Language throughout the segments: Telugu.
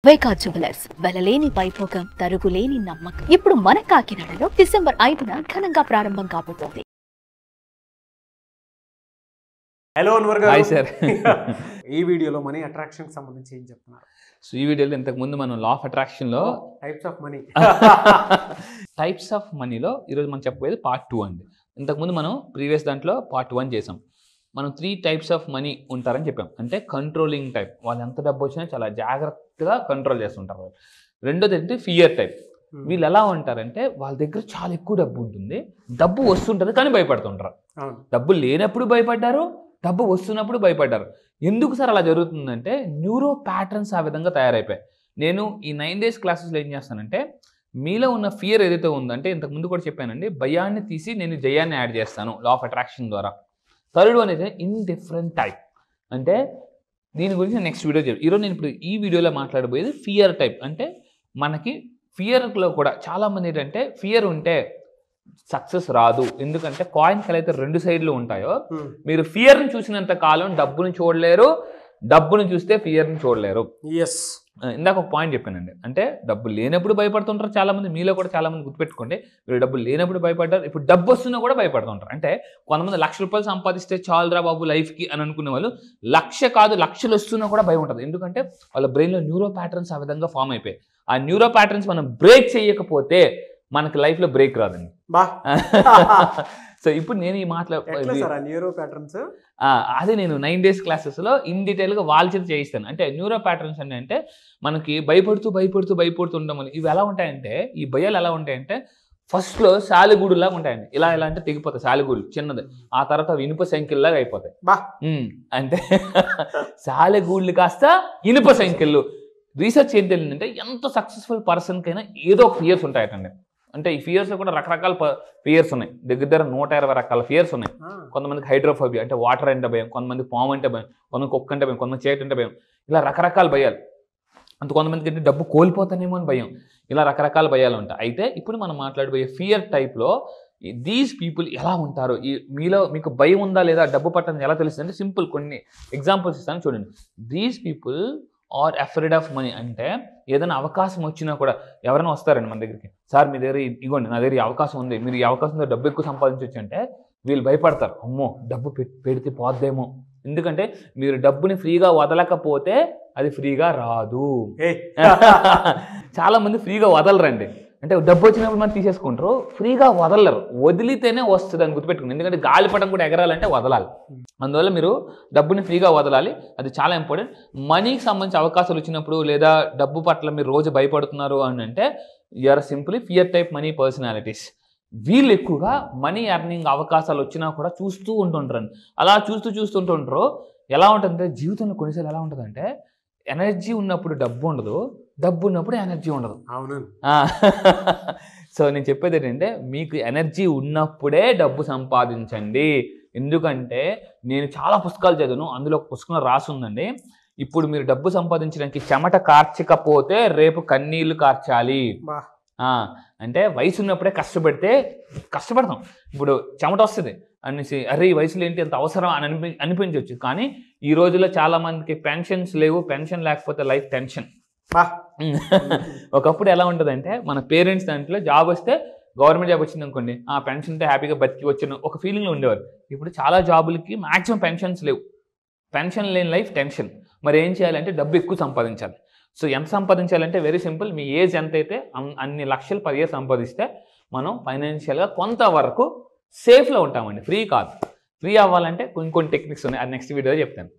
వైకా జ్యువెలర్స్ వెలలేని వైభోగం తరుగులేని నమ్మకం ఇప్పుడు మన కాకినాడలో డిసెంబర్ 5న ఘనంగా ప్రారంభం కాబోతోంది. హలో అన్వర్ గారు. Hi sir. ఈ వీడియోలో మనీ అట్రాక్షన్ కి సంబంధించి ఏం చెప్తున్నారు? సో ఈ వీడియోలో ఇంతకు ముందు మనం లా ఆఫ్ అట్రాక్షన్ లో టైప్స్ ఆఫ్ మనీలో ఈరోజు మనం చెప్పబోయేది పార్ట్ 2 అండి. ఇంతకుముందు మనం ప్రీవియస్ దాంట్లో పార్ట్ 1 చేసాం. మనం 3 టైప్స్ ఆఫ్ మనీ ఉంటారని చెప్పాం. అంటే కంట్రోలింగ్ టైప్, వాళ్ళు ఎంత డబ్బు వచ్చినా చాలా జాగ్రత్తగా కంట్రోల్ చేస్తుంటారు. రెండోది ఏంటంటే ఫియర్ టైప్. వీళ్ళు ఎలా ఉంటారంటే వాళ్ళ దగ్గర చాలా ఎక్కువ డబ్బు ఉంటుంది, డబ్బు వస్తుంటుంది కానీ భయపడుతుంటారు. డబ్బు లేనప్పుడు భయపడ్డారు, డబ్బు వస్తున్నప్పుడు భయపడ్డారు. ఎందుకు సార్ అలా జరుగుతుందంటే న్యూరో ప్యాటర్న్స్ ఆ విధంగా తయారైపోయాయి. నేను ఈ 9 days క్లాసెస్లో ఏం చేస్తానంటే మీలో ఉన్న ఫియర్ ఏదైతే ఉందో, అంటే ఇంతకుముందు కూడా చెప్పానండి, భయాన్ని తీసి నేను జయాన్ని యాడ్ చేస్తాను లా ఆఫ్ అట్రాక్షన్ ద్వారా. థర్డ్ వన్ అయితే ఇండిఫరెంట్ టైప్. అంటే దీని గురించి నెక్స్ట్ వీడియో చెప్పి ఈరోజు నేను ఇప్పుడు ఈ వీడియోలో మాట్లాడబోయేది ఫియర్ టైప్. అంటే మనకి ఫియర్లో కూడా చాలామంది ఏంటంటే ఫియర్ ఉంటే సక్సెస్ రాదు. ఎందుకంటే కాయిన్స్ అయితే 2 సైడ్లు ఉంటాయో, మీరు ఫియర్ని చూసినంత కాలం డబ్బుని చూడలేరు, డబ్బును చూస్తే ఫియర్ని చూడలేరు. ఇందాక ఒక పాయింట్ చెప్పానండి, అంటే డబ్బు లేనప్పుడు భయపడుతుంటారు చాలామంది. మీలో కూడా చాలామంది గుర్తుపెట్టుకోండి, మీరు డబ్బు లేనప్పుడు భయపడ్డారు, ఇప్పుడు డబ్బు వస్తున్నా కూడా భయపడుతుంటారు. అంటే కొంతమంది ₹1,00,000 సంపాదిస్తే చాలురా బాబు లైఫ్కి అని అనుకునే వాళ్ళు 1,00,000 కాదు లక్షలు వస్తున్నా కూడా భయం ఉంటుంది. ఎందుకంటే వాళ్ళ బ్రెయిన్లో న్యూరో ప్యాటర్న్స్ ఆ విధంగా ఫామ్ అయిపోయాయి. ఆ న్యూరో ప్యాటర్న్స్ మనం బ్రేక్ చేయకపోతే మనకి లైఫ్లో బ్రేక్ రాదండి. సో ఇప్పుడు నేను ఈ అదే నేను 9 days క్లాసెస్లో ఇన్ డీటెయిల్గా వాళ్ళ చేత చేయిస్తాను. అంటే న్యూరో ప్యాటర్న్స్ అంటే మనకి భయపడుతూ ఉండడం. ఇవి ఎలా ఉంటాయంటే, ఈ భయాలు ఎలా ఉంటాయంటే ఫస్ట్లో సాలిగూడులాగా ఉంటాయండి. ఇలా అంటే తెగిపోతాయి సాలిగూడు చిన్నది, ఆ తర్వాత ఇనుప సంఖ్యల్లాగా అయిపోతాయి. అంటే సాలిగూళ్ళు కాస్త ఇనుప సంఖ్యలు. రీసెర్చ్ ఏం తెలియదంటే ఎంత సక్సెస్ఫుల్ పర్సన్కైనా ఏదో ఒక ఫియర్స్ ఉంటాయటండి. అంటే ఈ ఫియర్స్లో కూడా రకరకాల ఫియర్స్ ఉన్నాయి. దగ్గర 120 రకాల ఫియర్స్ ఉన్నాయి. కొంతమందికి హైడ్రోఫోబియా అంటే వాటర్ అంటే భయం, కొంతమంది పాము అంటే భయం, కొంతమంది కుక్క అంటే భయం, కొంతమంది చేతి అంటే భయం. ఇలా రకరకాల భయాలు. అంత కొంతమందికి అంటే డబ్బు కోల్పోతానేమో అని భయం. ఇలా రకరకాల భయాలు ఉంటాయి. అయితే ఇప్పుడు మనం మాట్లాడబోయే ఫియర్ టైప్లో దీస్ పీపుల్ ఎలా ఉంటారు, ఈ మీలో మీకు భయం ఉందా లేదా డబ్బు పట్టని ఎలా తెలుస్తుంది అంటే సింపుల్ కొన్ని ఎగ్జాంపుల్స్ ఇస్తాను చూడండి. These people are afraid of money. అంటే ఏదైనా అవకాశం వచ్చినా కూడా ఎవరైనా వస్తారండి మన దగ్గరికి, సార్ మీ దగ్గర ఇగోండి నా దగ్గర ఈ అవకాశం ఉంది, మీరు ఈ అవకాశంతో డబ్బు ఎక్కువ సంపాదించవచ్చు అంటే వీళ్ళు భయపడతారు, అమ్మో డబ్బు పెడితే పోద్దేమో. ఎందుకంటే మీరు డబ్బుని ఫ్రీగా వదలకపోతే అది ఫ్రీగా రాదు. చాలా మంది ఫ్రీగా వదలరండి. అంటే డబ్బు వచ్చినప్పుడు మనం తీసేసుకుంటారు, ఫ్రీగా వదలరు. వదిలితేనే వస్తుంది అని గుర్తుపెట్టుకుని. ఎందుకంటే గాలిపటం కూడా ఎగరాలంటే వదలాలి. అందువల్ల మీరు డబ్బుని ఫ్రీగా వదలాలి, అది చాలా ఇంపార్టెంట్. మనీకి సంబంధించి అవకాశాలు వచ్చినప్పుడు లేదా డబ్బు పట్ల మీరు రోజు భయపడుతున్నారు అని అంటే you're simply fear type money personalities. వీళ్ళు ఎక్కువగా మనీ ఎర్నింగ్ అవకాశాలు వచ్చినా కూడా చూస్తూ ఉంటుంటారండి. అలా చూస్తుంటారు. ఎలా ఉంటుందంటే జీవితంలో కొన్నిసార్లు ఎలా ఉంటుందంటే ఎనర్జీ ఉన్నప్పుడు డబ్బు ఉండదు, డబ్బు ఉన్నప్పుడు ఎనర్జీ ఉండదు. అవును. సో నేను చెప్పేది ఏంటంటే మీకు ఎనర్జీ ఉన్నప్పుడే డబ్బు సంపాదించండి. ఎందుకంటే నేను చాలా పుస్తకాలు చదివాను, అందులో ఒక పుస్తకంలో రాసి ఉందండి, ఇప్పుడు మీరు డబ్బు సంపాదించడానికి చెమట కార్చకపోతే రేపు కన్నీళ్లు కార్చాలి. అంటే వయసు ఉన్నప్పుడే కష్టపడతాం. ఇప్పుడు చెమట వస్తుంది అనేసి అరే ఈ వయసులో ఏంటి అంత అవసరం అని అనిపించవచ్చు. కానీ ఈ రోజుల్లో చాలా మందికి పెన్షన్స్ లేవు, పెన్షన్ లేకపోతే లైఫ్ టెన్షన్. ఒకప్పుడు ఎలా ఉంటుందంటే మన పేరెంట్స్ దాంట్లో జాబ్ వస్తే, గవర్నమెంట్ జాబ్ వచ్చింది అనుకోండి, ఆ పెన్షన్తో హ్యాపీగా బతికి వచ్చిన ఒక ఫీలింగ్లో ఉండేవారు. ఇప్పుడు చాలా జాబులకి మ్యాక్సిమం పెన్షన్స్ లేవు, పెన్షన్ లేని లైఫ్ టెన్షన్. మరి ఏం చేయాలంటే డబ్బు ఎక్కువ సంపాదించాలి. సో ఎంత సంపాదించాలంటే వెరీ సింపుల్, మీ ఏజ్ ఎంత అయితే అన్ని లక్షలు 10 years సంపాదిస్తే మనం ఫైనాన్షియల్గా కొంతవరకు సేఫ్లో ఉంటామండి. ఫ్రీ కాదు. ఫ్రీ అవ్వాలంటే కొన్ని టెక్నిక్స్ ఉన్నాయి, అది నెక్స్ట్ వీడియోలో చెప్తాను.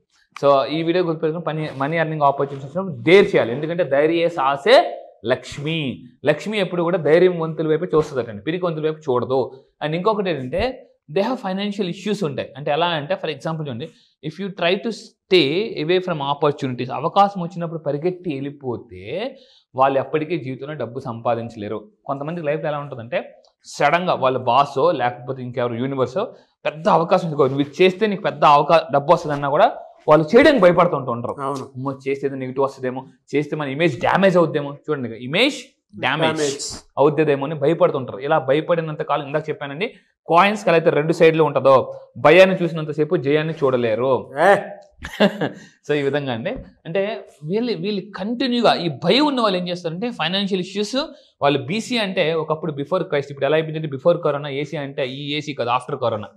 సో ఈ వీడియో గుర్తుపెట్టుకుని మనీ ఎర్నింగ్ ఆపర్చునిటీస్ వచ్చినప్పుడు డేర్ చేయాలి. ఎందుకంటే ధైర్యే సాసే లక్ష్మి ఎప్పుడు కూడా ధైర్యవంతుల వైపు చూస్తుందటండి, పిరికొంతుల వైపు చూడదు. అండ్ ఇంకొకటి ఏంటంటే దే హ్యావ్ ఫైనాన్షియల్ ఇష్యూస్ ఉంటాయి. అంటే ఎలా అంటే ఫర్ ఎగ్జాంపుల్ చూడండి, if you try to stay away from opportunities, అవకాశం వచ్చినప్పుడు పరిగెత్తి వెళ్ళిపోతే వాళ్ళు ఎప్పటికీ జీవితంలో డబ్బు సంపాదించలేరు. కొంతమంది లైఫ్లో ఎలా ఉంటుందంటే సడన్గా వాళ్ళ బాసో లేకపోతే ఇంకెవరు యూనివర్సో పెద్ద అవకాశం నువ్వు చేస్తే నీకు పెద్ద డబ్బు వస్తుందన్నా కూడా వాళ్ళు చేయడానికి భయపడుతుంటారు. అమ్మో చేస్తే నెగిటివ్ వస్తుందేమో, చేస్తే మన ఇమేజ్ డ్యామేజ్ అవుద్దేమో. చూడండి ఇమేజ్ డ్యామేజ్ అవుతుందేమో అని భయపడుతుంటారు. ఇలా భయపడినంత కాలం ఇందాక చెప్పానండి, కాయిన్స్ ఎలా అయితే 2 సైడ్లు ఉంటుందో భయాన్ని చూసినంతసేపు జయాన్ని చూడలేరు. సో ఈ విధంగా అంటే వీళ్ళు కంటిన్యూగా ఈ భయం ఉన్న వాళ్ళు ఏం చేస్తారంటే ఫైనాన్షియల్ ఇష్యూస్ వాళ్ళు బీసీ అంటే ఒకప్పుడు బిఫోర్ క్రైస్ట్, ఇప్పుడు ఎలా అయిపోయిందంటే బిఫోర్ కరోనా, ఏసీ అంటే ఈ ఏసీ కాదు ఆఫ్టర్ కరోనా.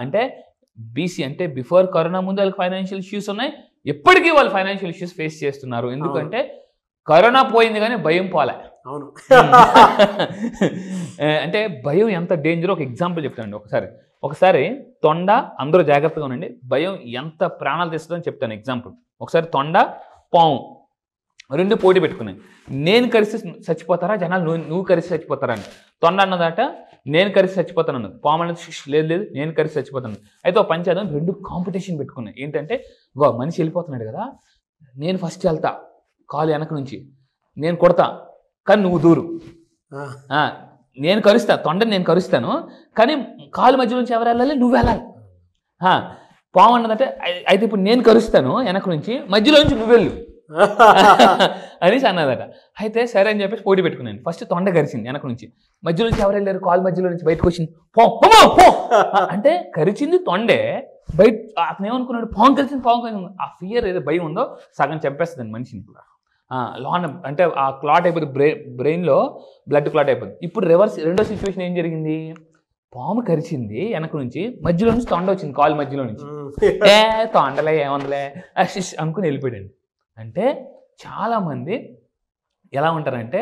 అంటే బీసీ అంటే బిఫోర్ కరోనా ముందు వాళ్ళకి ఫైనాన్షియల్ ఇష్యూస్ ఉన్నాయి, ఎప్పటికీ వాళ్ళు ఫైనాన్షియల్ ఇష్యూస్ ఫేస్ చేస్తున్నారు. ఎందుకంటే కరోనా పోయింది కానీ భయం పోలే. అవును. అంటే భయం ఎంత డేంజర్ ఒక ఎగ్జాంపుల్ చెప్తానండి. ఒకసారి తొండ, అందరూ జాగ్రత్తగా ఉండండి, భయం ఎంత ప్రాణాలు తెస్తుందని చెప్తాను ఎగ్జాంపుల్. ఒకసారి తొండ, పాము రెండు పోటీ పెట్టుకున్నాయి. నేను కరిసి చచ్చిపోతారా జనాలు, నువ్వు కరిసి చచ్చిపోతారా అని. తొండ అన్నదాట నేను కరిసి చచ్చిపోతాను అన్నది, పాము అన్నది లేదు నేను కరిసి చచ్చిపోతాను. అయితే ఒక పంచేద్దాం, రెండు కాంపిటీషన్ పెట్టుకున్నాయి. ఏంటంటే మనిషి వెళ్ళిపోతున్నాడు కదా, నేను ఫస్ట్ వెళ్తా కాలు వెనక నుంచి, నేను కొడతా కానీ నువ్వు దూరు, నేను కరుస్తా తొండని నేను కరుస్తాను కానీ కాలు మధ్య నుంచి ఎవరు వెళ్ళాలి, నువ్వు వెళ్ళాలి. పాము అన్నదంటే అయితే ఇప్పుడు నేను కరుస్తాను వెనక నుంచి, మధ్యలో నుంచి నువ్వు వెళ్ళు అనేసి అన్నదట. అయితే సరే అని చెప్పేసి పోటీ పెట్టుకున్నాను. ఫస్ట్ తొండ కరిచింది వెనక నుంచి, మధ్యలో నుంచి ఎవరు వెళ్ళారు, కాలు మధ్యలో నుంచి బయటకు వచ్చింది పో అంటే కరిచింది తొండే, బయట అతను ఏమనుకున్నాడు పాము కలిసింది. ఆ ఫియర్ ఏదో భయం ఉందో సగం చంపేస్తుంది మనిషిని. లోన్ అంటే ఆ క్లాట్ అయిపోతుంది, బ్రెయిన్లో బ్లడ్ క్లాట్ అయిపోతుంది. ఇప్పుడు రివర్స్ రెండో సిచ్యువేషన్ ఏం జరిగింది, పాము కరిచింది వెనక నుంచి, మధ్యలో నుంచి తొండ వచ్చింది కాలు మధ్యలో నుంచి. తొండలే ఏముందలే అనుకుని వెళ్ళిపోయాడు. అంటే చాలామంది ఎలా ఉంటారంటే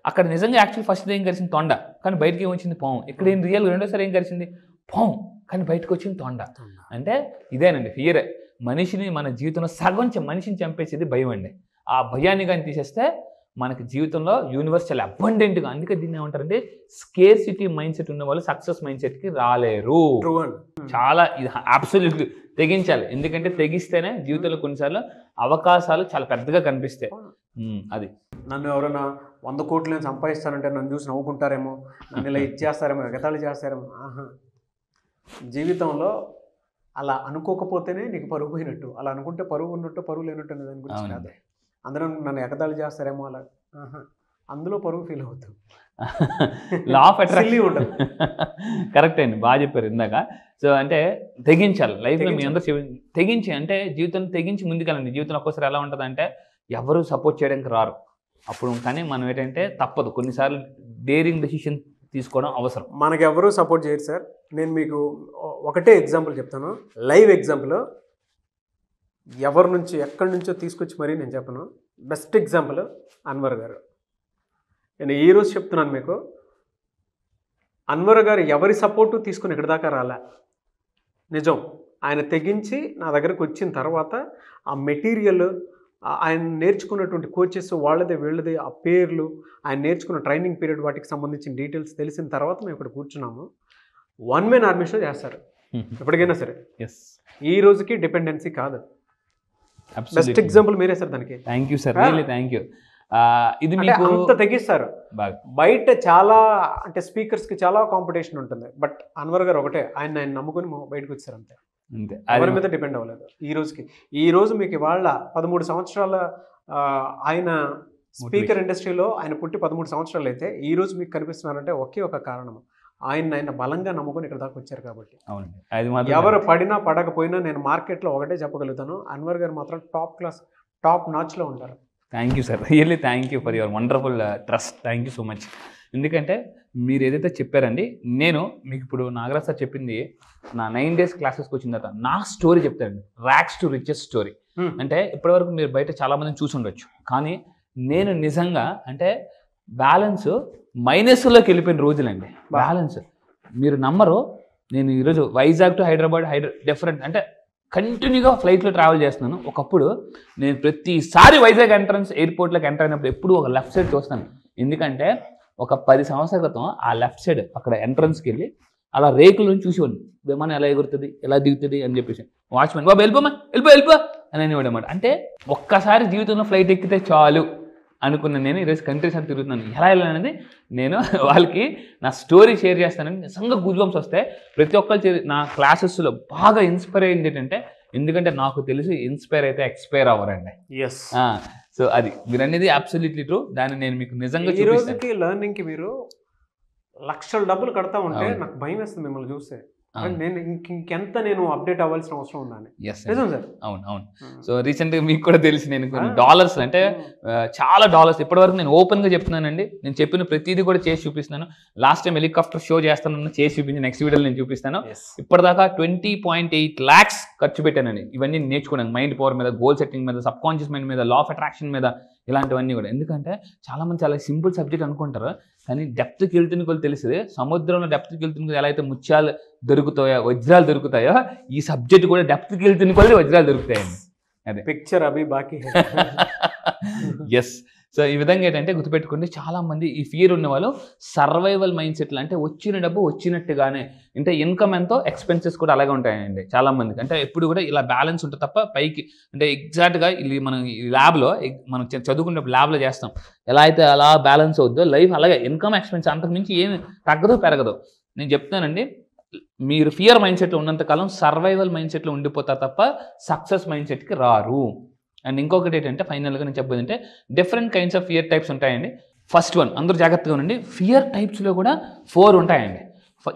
అక్కడ నిజంగా యాక్చువల్ ఫస్ట్ ఏం కరిచింది తొండ కానీ బయటకి ఏం వచ్చింది పాము. ఇక్కడ ఏం రియల్ రెండోసారి ఏం కరిచింది పాము కానీ బయటకు వచ్చింది తొండ. అంటే ఇదేనండి ఫియరే. మనిషిని మన జీవితంలో సగం మనిషిని చంపేసేది భయం అండి. ఆ భయాన్ని కానీ తీసేస్తే మనకి జీవితంలో యూనివర్స్ చాలా అబండెంట్గా, అందుకే దీన్ని ఏమంటారంటే స్కేర్సిటీ మైండ్ సెట్ ఉన్న వాళ్ళు సక్సెస్ మైండ్ సెట్కి రాలేరు. చాలా ఇది అబ్సల్యూట్లీ తెగించాలి, ఎందుకంటే తెగిస్తేనే జీవితంలో కొన్నిసార్లు అవకాశాలు చాలా పెద్దగా కనిపిస్తాయి. అది నన్ను ఎవరైనా 100 కోట్లు నేను సంపాదిస్తానంటే నన్ను చూసి నవ్వుకుంటారేమో, నన్ను ఇలా ఇచ్చేస్తారేమో, ఎగతాళి చేస్తారేమో. జీవితంలో అలా అనుకోకపోతేనే నీకు పరుగు పోయినట్టు, అలా అనుకుంటే పరుగు ఉన్నట్టు పరుగు లేనట్టు అనే దాని గురించి కాదు. అందరూ నన్ను ఎగతాళి చేస్తారేమో అలా, అందులో పరుగు ఫీల్ అవుతాం. లా ఆఫ్ అట్రాక్షన్ ఉంటుంది. కరెక్ట్ అండి, బాగా చెప్పారు ఇందాక. సో అంటే తెగించాలి లైఫ్లో, మీ అందరూ తెగించి అంటే జీవితం తెగించి ముందుకెళ్ళండి. జీవితంలో ఒక్కోసారి ఎలా ఉంటుంది అంటే ఎవరు సపోర్ట్ చేయడానికి రారు, అప్పుడు కానీ మనం ఏంటంటే తప్పదు, కొన్నిసార్లు డేరింగ్ డెసిషన్ తీసుకోవడం అవసరం. మనకి ఎవరు సపోర్ట్ చేయరు సార్. నేను మీకు ఒకటే ఎగ్జాంపుల్ చెప్తాను, లైవ్ ఎగ్జాంపుల్, ఎవరి నుంచి ఎక్కడి నుంచో తీసుకొచ్చి మరీ నేను చెప్పను. బెస్ట్ ఎగ్జాంపుల్ అన్వర్ గారు. నేను ఈరోజు చెప్తున్నాను మీకు, అన్వర్ గారు ఎవరి సపోర్టు తీసుకుని ఇక్కడి దాకా రాలే. నిజం, ఆయన తెగించి నా దగ్గరకు వచ్చిన తర్వాత ఆ మెటీరియల్, ఆయన నేర్చుకున్నటువంటి కోచెస్ వాళ్ళదే వీళ్ళదే, ఆ పేర్లు, ఆయన నేర్చుకున్న ట్రైనింగ్ పీరియడ్, వాటికి సంబంధించిన డీటెయిల్స్ తెలిసిన తర్వాత మేము ఇక్కడ కూర్చున్నాము. 1 man ఆర్మీ షో చేస్తారు ఎప్పటికైనా సరే. ఈ రోజుకి డిపెండెన్సీ కాదు. బెస్ట్ ఎగ్జాంపుల్ మీరే సార్ దానికి. Thank you sir, really thank you. ఇది మీకు అంత తెగిస్తారు. బయట చాలా అంటే స్పీకర్స్కి చాలా కాంపిటీషన్ ఉంటుంది, బట్ అన్వర్ గారు ఒకటే, ఆయన నమ్ముకుని బయటకు వచ్చారు అంతే. ఎవరి మీద డిపెండ్ అవ్వలేదు ఈ రోజుకి. ఈ రోజు మీకు ఇవాళ 13 సంవత్సరాల ఆయన స్పీకర్ ఇండస్ట్రీలో ఆయన పుట్టి 13 సంవత్సరాలు అయితే ఈ రోజు మీకు కనిపిస్తున్నారంటే ఒకే ఒక కారణం, ఆయన బలంగా నమ్ముకొని ఇక్కడ దాకా వచ్చారు కాబట్టి. ఎవరు పడినా పడకపోయినా నేను మార్కెట్లో ఒకటే చెప్పగలుగుతాను, అన్వర్ గారు మాత్రం టాప్ క్లాస్, టాప్ నాచ్లో ఉంటారు. Thank you sir, really thank you for your wonderful trust. Thank you so much. ఎందుకంటే మీరు ఏదైతే చెప్పారండి, నేను మీకు ఇప్పుడు నాగరాజ్ సార్ చెప్పింది నా 9 days క్లాసెస్కి వచ్చిన తర్వాత నా స్టోరీ చెప్తారండి, ర్యాక్స్ టు రిచెస్ స్టోరీ. అంటే ఇప్పటివరకు మీరు బయట చాలామందిని చూసి ఉండొచ్చు, కానీ నేను నిజంగా అంటే బ్యాలెన్స్ మైనస్లోకి వెళ్ళిపోయిన రోజులండి. బ్యాలెన్స్ మీరు నమ్మరు, నేను ఈరోజు వైజాగ్ టు హైదరాబాద్ డిఫరెంట్ అంటే కంటిన్యూగా ఫ్లైట్లో ట్రావెల్ చేస్తున్నాను. ఒకప్పుడు నేను ప్రతిసారి వైజాగ్ ఎయిర్పోర్ట్లోకి ఎంటర్ అయినప్పుడు ఎప్పుడు ఒక లెఫ్ట్ సైడ్ చూస్తాను, ఎందుకంటే ఒక 10 సంవత్సరాల క్రితం ఆ లెఫ్ట్ సైడ్ అక్కడ ఎంట్రన్స్కి వెళ్ళి అలా రేకుల నుంచి చూసేవాడిని, విమానం ఎలా ఎగురుతుంది ఎలా దిగుతుంది అని చెప్పేసి. వాచ్మెన్ బాబు వెళ్ళిపో అని అనేవాడు అన్నమాట. అంటే ఒక్కసారి జీవితంలో ఫ్లైట్ ఎక్కితే చాలు అనుకున్నాను. నేను ఈరోజు కంట్రీస్ అని తిరుగుతున్నాను. ఎలా వెళ్ళాలనేది నేను వాళ్ళకి నా స్టోరీ షేర్ చేస్తానని నిజంగా గూజ్బంప్స్ వస్తే ప్రతి ఒక్కరు నా క్లాసెస్లో బాగా ఇన్స్పైర్ అయ్యింది ఏంటంటే, ఎందుకంటే నాకు తెలిసి ఇన్స్పైర్ అయితే ఎక్స్పైర్ అవ్వరండి. సో అది మీరు అనేది అబ్సల్యూట్లీ ట్రూ. దాన్ని నేను మీకు నిజంగా ఈ రోజుకి లెర్నింగ్కి మీరు లక్షల డబ్బులు కడతా ఉంటే నాకు భయం వేస్తుంది మిమ్మల్ని చూస్తే. నేను ఇంకెంత నేను అప్డేట్ అవ్వాల్సిన అవసరం ఉందని. ఎస్ నిజం సార్. అవును. సో రీసెంట్గా మీకు కూడా తెలిసి నేను కొన్ని డాలర్స్ అంటే చాలా డాలర్స్ ఇప్పటివరకు నేను ఓపెన్గా చెప్తున్నానండి. నేను చెప్పిన ప్రతిదీ కూడా చేసి చూపిస్తున్నాను. లాస్ట్ టైం హెలికాప్టర్ షో చేస్తానన్నా చేసి చూపించి నెక్స్ట్ వీడియోలో నేను చూపిస్తాను. ఇప్పటిదాకా 20.8 lakhs ఖర్చు పెట్టానండి ఇవన్నీ నేర్చుకున్నాను. మైండ్ పవర్ మీద, గోల్ సెట్టింగ్ మీద, సబ్ కాన్షియస్ మైండ్ మీద, లా ఆఫ్ అట్రాక్షన్ మీద, ఇలాంటివన్నీ కూడా. ఎందుకంటే చాలామంది చాలా సింపుల్ సబ్జెక్ట్ అనుకుంటారు, కానీ డెప్త్కి వెళ్తున్న కొలు తెలిసింది. సముద్రంలో డెప్త్కి వెళ్తున్న ఎలా అయితే ముత్యాలు దొరుకుతాయో, వజ్రాలు దొరుకుతాయో, ఈ సబ్జెక్ట్ కూడా డెప్త్కి వెళ్తున్న కొలు వజ్రాలు దొరుకుతాయండి. అదే పిక్చర్ అవి బాకీ. ఎస్. సో ఈ విధంగా ఏంటంటే గుర్తుపెట్టుకోండి, చాలామంది ఈ ఫియర్ ఉన్న వాళ్ళు సర్వైవల్ మైండ్ సెట్లు, అంటే వచ్చిన డబ్బు వచ్చినట్టుగానే, అంటే ఇన్కమ్ ఎంతో ఎక్స్పెన్సెస్ కూడా అలాగే ఉంటాయండి చాలామందికి. అంటే ఎప్పుడు కూడా ఇలా బ్యాలెన్స్ ఉంటుంది తప్ప పైకి అంటే ఎగ్జాక్ట్గా ఇది మనం ఈ ల్యాబ్లో మనం చదువుకునేప్పుడు ల్యాబ్లో చేస్తాం, ఎలా అయితే అలా బ్యాలెన్స్ అవుద్దో లైఫ్ అలాగే ఇన్కమ్ ఎక్స్పెన్స్ అంతకుమించి ఏమి తగ్గదో పెరగదు. నేను చెప్తానండి, మీరు ఫియర్ మైండ్ సెట్లో ఉన్నంతకాలం సర్వైవల్ మైండ్ సెట్లో ఉండిపోతారు తప్ప సక్సెస్ మైండ్ సెట్కి రారు. అండ్ ఇంకొకటి ఏంటంటే ఫైనల్గా నేను చెప్పేది అంటే different kinds of fear types ఉంటాయండి. ఫస్ట్ వన్, అందరూ జాగ్రత్తగా ఉండండి, ఫియర్ టైప్స్లో కూడా 4 ఉంటాయండి.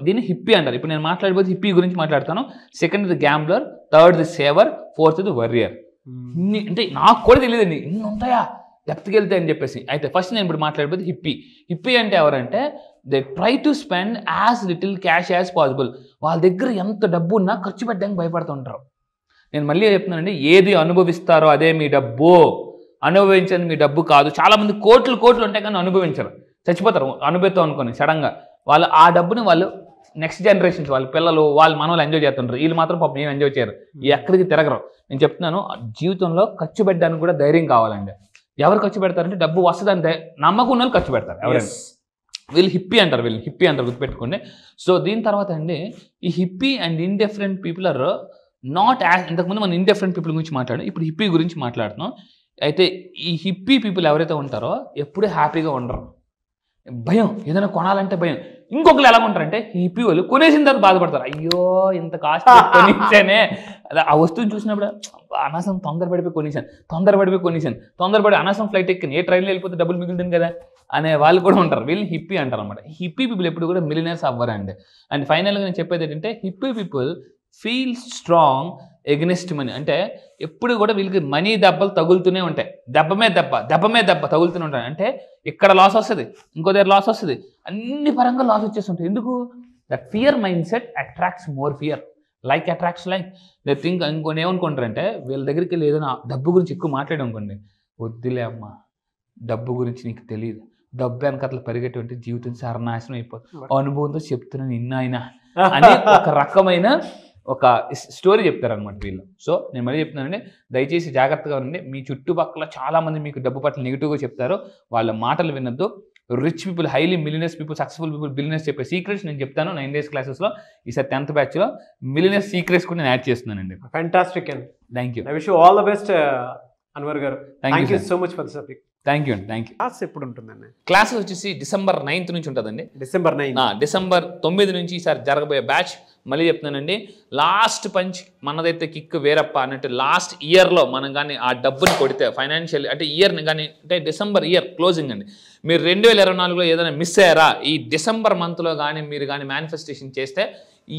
దీన్ని హిప్పీ అంటారు. ఇప్పుడు నేను మాట్లాడబోతే హిప్పీ గురించి మాట్లాడతాను. Second the gambler, third the saver, fourth the warrior. ఇన్ని అంటే నాకు కూడా తెలియదండి ఇన్ని ఉంటాయా డెప్త్కి వెళ్తే అని చెప్పేసి. అయితే ఫస్ట్ నేను ఇప్పుడు మాట్లాడబోతే హిప్పీ. హిప్పీ అంటే ఎవరంటే they try to spend as little cash as possible. వాళ్ళ దగ్గర ఎంత డబ్బు ఉన్నా ఖర్చు పెట్టడానికి భయపడుతుంటారు. నేను మళ్ళీ చెప్తున్నానండి, ఏది అనుభవిస్తారో అదే మీ డబ్బు, అనుభవించండి మీ డబ్బు కాదు. చాలామంది కోట్లు ఉంటాయి కానీ అనుభవించరు, చచ్చిపోతారు అనుభవిస్తాం అనుకోని సడన్గా. వాళ్ళు ఆ డబ్బుని వాళ్ళు నెక్స్ట్ జనరేషన్స్, వాళ్ళ పిల్లలు, వాళ్ళ మనవాళ్ళు ఎంజాయ్ చేస్తుంటారు. వీళ్ళు మాత్రం పాపం ఏం ఎంజాయ్ చేయరు, ఎక్కడికి తిరగరు. నేను చెప్తున్నాను, జీవితంలో ఖర్చు పెట్టడానికి కూడా ధైర్యం కావాలండి. ఎవరు ఖర్చు పెడతారంటే డబ్బు వస్తుందంటే నమ్మకం వాళ్ళు ఖర్చు పెడతారు. ఎవరైనా వీళ్ళు హిప్పీ అంటారు, గుర్తుపెట్టుకోండి. సో దీని తర్వాత అండి, ఈ hippie and indifferent people are not as, ఇంతకుముందు మనం ఇండిఫరెంట్ పీపుల్ గురించి మాట్లాడాం, ఇప్పుడు హిప్పీ గురించి మాట్లాడుతున్నాం. అయితే ఈ హిప్పీ పీపుల్ ఎవరైతే ఉంటారో ఎప్పుడూ హ్యాపీగా ఉండరు, భయం, ఏదైనా కొనాలంటే భయం. ఇంకొకరు ఎలా ఉంటారంటే హిప్పీ వాళ్ళు కొనేసిన తర్వాత బాధపడతారు, అయ్యో ఇంత కాస్ట్ కొనిసానే, ఆ వస్తువుని చూసినప్పుడు అనవసరం తొందరపడిపోయి కొనేసాను, తొందరపడి అనవసరం ఫ్లైట్ ఎక్కిన, ఏ ట్రైన్లో వెళ్ళిపోతే డబ్బులు మిగులుతుంది కదా అనే వాళ్ళు కూడా ఉంటారు. వీళ్ళు హిప్పీ అంటారు అనమాట. హిప్పీ పీపుల్ ఎప్పుడు కూడా మిలియనర్స్ అవ్వరండి. అండ్ ఫైనల్గా నేను చెప్పేది ఏంటంటే, hippie people feel strong against money. అంటే ఎప్పుడు కూడా వీళ్ళకి మనీ దెబ్బలు తగులుతూనే ఉంటాయి, దెబ్బ మీద దెబ్బ తగులుతూనే ఉంటాయి. అంటే ఇక్కడ లాస్ వస్తుంది, ఇంకో దగ్గర లాస్ వస్తుంది, అన్ని పరంగా లాస్ వచ్చేస్తుంటాయి. ఎందుకు? That fear mind set attracts more fear, like attracts like. They think ఇంకొని ఏమనుకుంటారంటే, వీళ్ళ దగ్గరికి వెళ్ళి ఏదైనా డబ్బు గురించి ఎక్కువ మాట్లాడనుకోండి, వద్దులే అమ్మా డబ్బు గురించి నీకు తెలియదు, డబ్బు వెనకట్ల పరిగెట్టు జీవితం సర్వనాశనం అయిపోతుంది, అనుభవంతో చెప్తున్నాను నిన్న అని ఒక రకమైన ఒక స్టోరీ చెప్తారనమాట వీళ్ళు. సో నేను మళ్ళీ చెప్తున్నానండి, దయచేసి జాగ్రత్తగా ఉండండి. మీ చుట్టుపక్కల చాలామంది మీకు డబ్బు పట్ల నెగిటివ్గా చెప్తారు, వాళ్ళ మాటలు వినొద్దు. Rich people, highly millionaires people, successful people, billionaires చెప్పే సీక్రెట్స్ నేను చెప్తాను 9 days క్లాసెస్లో. ఈసారి 10th బ్యాచ్లో మిలియనర్స్ సీక్రెట్స్ కూడా నేను యాడ్ చేస్తున్నానండి. Fantastic and thank you. I wish you all the best Anwar garu. Thank you so much for the subject. Thank you. Class ఎప్పుడు ఉంటుందండి? క్లాసెస్ వచ్చేసి December 9th నుంచి ఉంటుందండి. December 9 నుంచి ఈసారి జరగబోయే బ్యాచ్. మళ్ళీ చెప్తున్నానండి, లాస్ట్ పంచ్ మనదైతే కిక్ వేరప్ప అన్నట్టు. లాస్ట్ ఇయర్లో మనం కానీ ఆ డబ్బుని కొడితే ఫైనాన్షియల్ అంటే ఇయర్ని కానీ, అంటే డిసెంబర్ ఇయర్ క్లోజింగ్ అండి, మీరు 2024లో ఏదైనా మిస్ అయ్యారా, ఈ డిసెంబర్ మంత్లో కానీ మీరు కానీ మేనిఫెస్టేషన్ చేస్తే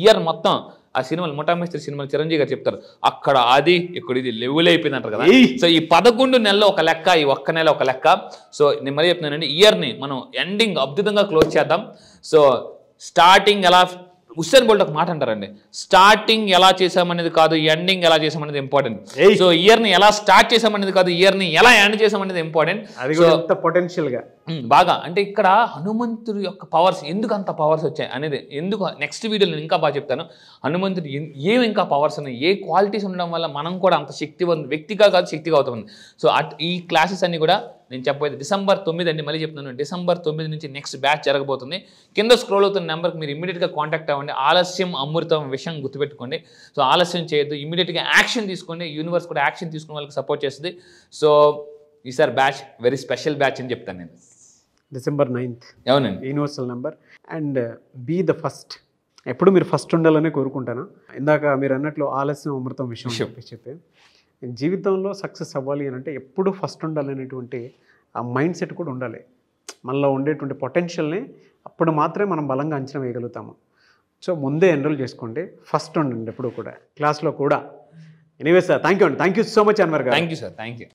ఇయర్ మొత్తం ఆ సినిమాలు ముఠామేస్త్రి సినిమాలు చిరంజీవి గారు చెప్తారు, అక్కడ అది ఇక్కడ ఇది లెవెల్ అయిపోయింది అంటారు కదా. సో ఈ 11 నెలలు ఒక లెక్క, ఈ ఒక్క నెల ఒక లెక్క. సో నేను మళ్ళీ చెప్తున్నానండి, ఇయర్ని మనం ఎండింగ్ అద్భుతంగా క్లోజ్ చేద్దాం. సో స్టార్టింగ్ ఎలా, ఉస్సేన్ బోల్ట్ ఒక మాట అంటారండి, స్టార్టింగ్ ఎలా చేసామనేది కాదు, ఎండింగ్ ఎలా చేసామనేది ఇంపార్టెంట్. సో ఇయర్ని ఎలా స్టార్ట్ చేసామనేది కాదు, ఇయర్ని ఎలా ఎండ్ చేసామనేది ఇంపార్టెంట్. పొటెన్షియల్గా బాగా అంటే ఇక్కడ హనుమంతుడి యొక్క పవర్స్ ఎందుకు అంత పవర్స్ వచ్చాయి అనేది ఎందుకు నెక్స్ట్ వీడియోలో నేను ఇంకా బాగా చెప్తాను. హనుమంతుడి ఏమి ఇంకా పవర్స్ ఉన్నాయి, ఏ క్వాలిటీస్ ఉండడం వల్ల మనం కూడా అంత శక్తివంత వ్యక్తిగా కాదు శక్తిగా అవుతుంది. సో ఈ క్లాసెస్ అన్ని కూడా నేను చెప్పబోయేది December 9 అండి. మళ్ళీ చెప్తున్నాను, December 9 నుంచి నెక్స్ట్ బ్యాచ్ జరగబోతుంది. కింద స్క్రోల్ అవుతున్న నెంబర్కి మీరు ఇమీడియట్గా కాంటాక్ట్ అవ్వండి. ఆలస్యం అమృతం విషయం గుర్తుపెట్టుకోండి. సో ఆలస్యం చేయొద్దు, ఇమీడియట్గా యాక్షన్ తీసుకోండి. యూనివర్స్ కూడా యాక్షన్ తీసుకునే వాళ్ళకి సపోర్ట్ చేస్తుంది. సో ఈసారి బ్యాచ్ వెరీ స్పెషల్ బ్యాచ్ అని చెప్తాను నేను. December 9th అవునండి, universal number. And be the first. ఎప్పుడు మీరు ఫస్ట్ ఉండాలనే కోరుకుంటాను. ఇందాక మీరు అన్నట్లు ఆలస్యం అమృతం విషయం చెప్పి జీవితంలో సక్సెస్ అవ్వాలి అని అంటే ఎప్పుడు ఫస్ట్ ఉండాలనేటువంటి ఆ మైండ్ సెట్ కూడా ఉండాలి. మనలో ఉండేటువంటి పొటెన్షియల్ని అప్పుడు మాత్రమే మనం బలంగా అంచనా వేయగలుగుతాము. సో ముందే ఎన్రోల్ చేసుకోండి, ఫస్ట్ ఉండండి ఎప్పుడు కూడా క్లాస్లో కూడా. ఎనీవే సార్, థ్యాంక్ యూ అండి, thank you so much Anwar garu. Thank you sir, thank you.